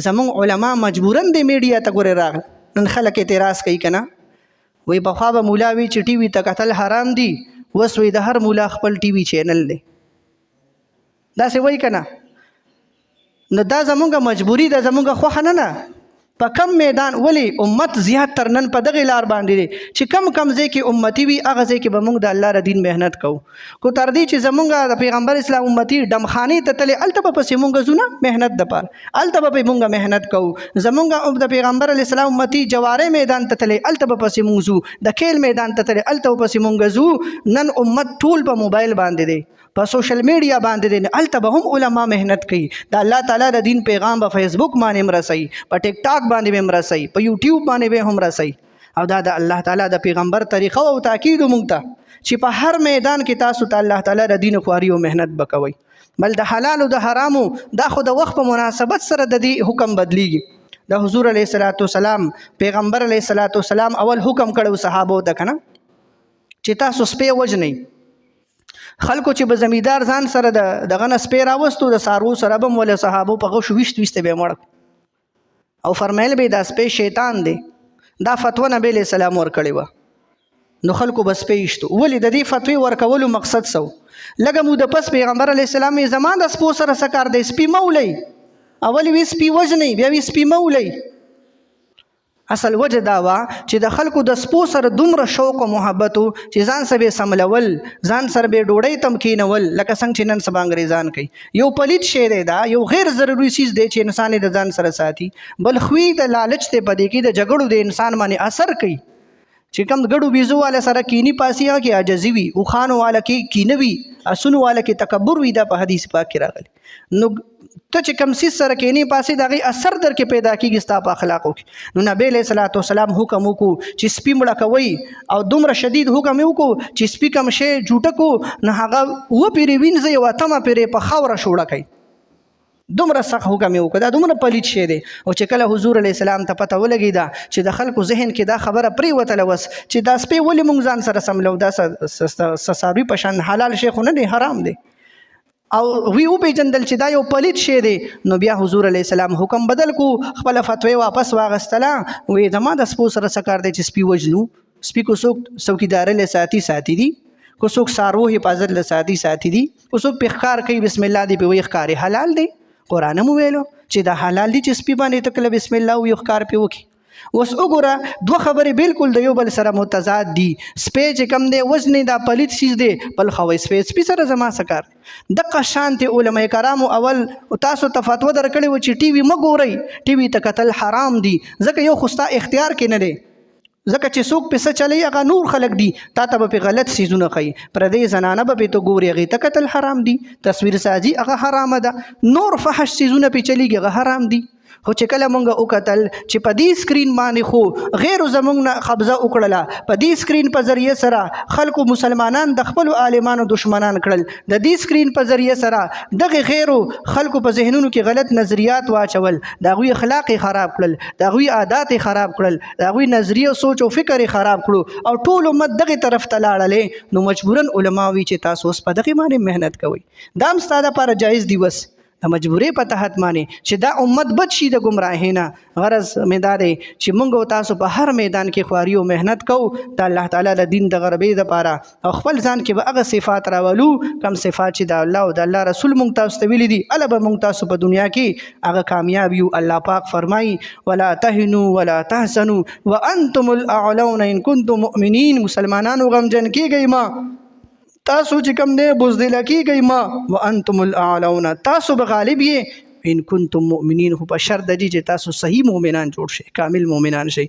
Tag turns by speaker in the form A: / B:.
A: زمونږ علما مجبورن د میډیا ته ګورې راغل. نن خلک اعتراض کوي که نه، وایي پخوا به مولا وي چې ټي وي ته کتل حرام دي، اوس وایي د هر مولا خپل ټي وي چینل دی. داسې وایي که نه؟ نو دا زمونږ مجبوري ده، زمونږ خوښه نه ده. په کم میدان ولی امت زیات تر نن په دغې لار باندې دی چې کم ځای کې امتي وي هغه ځای کې به موږ د الله د دین محنت کوو. کو تر دې چې زمونږ د پیغمبر اسلام امتي ډمخانې ته تللی هلته به پسې مونږ ځو نه محنت دپاره، هلته به مونږ محنت کوو. زمونږ د پیغمبر علیه السلام امتي جوارۍ میدان ته تللی هلته به پسې مونږ ځو، د کیل میدان ته تللی هلته به پسې مونږ ځو. نن امت ټول په موبایل باندې دی، په سوشل میډیا باندې دی، هلته به هم علما محنت کوي. د الله تعالی د دین پیغام به فیسبوک باندې مرسوي، په ټیک ټاک باندې به مرسوي، په یوټیوب باندې به هم رسوي. او دا د الله تعالی د پیغمبر طریقه او تاکید مونږ ته چې په هر میدان کې تاسو ته الله تعالی د دین خواري او محنت وکوي. بل د حلال او د حرامو دا خو د وخت په مناسبت سره د دې حکم بدلیږي. د حضور علیه الصلاۃ والسلام پیغمبر علیه الصلاۃ والسلام اول حکم کړو صحابو ته کنه چې تاسو سپی وجنئ. خلکو چې به زمیدار ځان سره دغه نه سپی راوستو د څاروو سره به ول صحابو په غوښو ویشت به مړ او فرمایل به دا سپی شیطان دی. دا فتوا نبی علیہ السلام ورکړې وه. نو خلکو به سپی ایشتو. ولې د دې فتوی ورکولو مقصد څه و؟ لږه موده پس پیغمبر علیه السلام یې زما د سپو سره څه کار دی؟ سپي مه ولئ. اول وی سپي وژنئ، بیا وی سپي مه ولئ. اصل وجه دا وه چې د خلکو د سپو سره دومره شوق او محبت و چې ځان سره به سملول، ځان سره به ډوډۍ تم کینول، لکه څنګه چې نن سبا انګریزان کوي. یو پلیت شی دی، دا یو غیر ضروري چیز دی چې انسان د ځان سره ساتي. بل خوی د لالچ ته پدې کې د جګړو د انسان باندې اثر کوي چې کم ګړو بیزو والا سره کینی پاسی هغه کې عاجزي وي، او خانو والا کې کینوي، اسونو والا کې تکبر وي. دا په حدیث پاک کې راغلی. نو ته چې کم سیس سره کینی پاسی دغه اثر در کې پیدا کیږي ستا په اخلاقو کې. نو نبی علیہ الصلوۃ والسلام حکم وکړو چې سپی مړه کوي، او دومره شدید حکم وکړو چې سپی کم شی جوټه کو نه هغه و پیری وینځي او اتمه پیری په خوره شوړه کوي. دومره سخت حکم وکړه. دا دومره پلیت شی دی. او چې کله حضور علیه السلام ته پته ولګېده چې د خلکو ذهن کې دا خبره پرېوتله وس چې دا سپی ولې موږ ځان سره سملو، دا څاروي په شان حلال شی خو نه دی، حرام دی، او وی وپېژندل چې دا یو پلیت شی دی. نو بیا حضور علیه السلام حکم بدل کو، خپله فتوی واپس واغستله. وی زما د سپو سره څه کار دی چې سپي وژنو؟ سپي کو څوک څوکیدارۍ له ساتي دي، کو څوک څاروو حفاظت له ساتي دي، کو څوک پې ښکار کوي بسم الله دی پې وایي ښکارې حلال دی. قرآن مو ویلو چې دا حلال دي چې سپي باندې ته کله بسم الله وایي ښکار پې وکړي. اوس وګوره دوه خبرې بالکل د یو بل سره متضاد دي. سپی چې کم دی وزنی دا پلیت چیز دی، بل خو سپي سره زما څه کار دی؟ دقه شانتې علما کرامو اول تاسو ته فتوا درکړې وه چې ټي وي مه ګورئ، ټي وي ته کتل حرام دي، ځکه یو خو ستا اختیار کې نه دی، ځکه چې څوک پې څه چلی هغه نور خلک دي، تا ته به پې غلط څیزونه ښیي. پردۍ زنانه به پې ته ګورې هغې ته کتل حرام دي، تصویر سازي هغه حرامه ده، نور فحش څیزونه پې چلیږي هغه حرام دي. خو چې کله مونږ وکتل چې په دې سکرین باندې خو غیرو زمونږ نه قبضه وکړله، په دې سکرین په ذریعه سره خلکو مسلمانان د خپلو عالمانو دشمنان کړل، د دې سکرین په ذریعه سره دغه غیرو خلکو په ذهنونو کې غلط نظریات واچول، د هغوی اخلاق یې خراب کړل، د هغوی عادات یې خراب کړل، د هغوی نظریه سوچ او فکر یې خراب کړو، او ټول امت دغې طرف ته لاړلې. نو مجبورا علما وي چې تاسو اوس په دغې باندې محنت کوئ. دا هم ستا دپاره جایز دی وس د مجبورۍ په تحت باندې چې دا امت بد شي د ګمراهۍ نه. غرض مې دا دی چې موږ او تاسو په هر میدان کې خواري او محنت کوو د الله تعالی د دین د غربۍ دپاره، او خپل ځان کې به هغه صفات راولو کم صفات چې د الله او د الله رسول موږ تاسو ته ویلي دي. هله به موږ تاسو په دنیا کې هغه کامیاب یو. الله پاک فرمایي ولا تهنوا ولا تحزنوا وانتم الاعلون ان کنتم مؤمنین. مسلمانانو غمجن کیږئ ما، تاسو چې کوم دی بزدله کیږئ ما، وانتم الاعلون تاسو به غالب یې ان کنتم مؤمنین. خو په شرط د دې چې تاسو صحیح مؤمنان جوړ شئ، کامل مؤمنان شئ.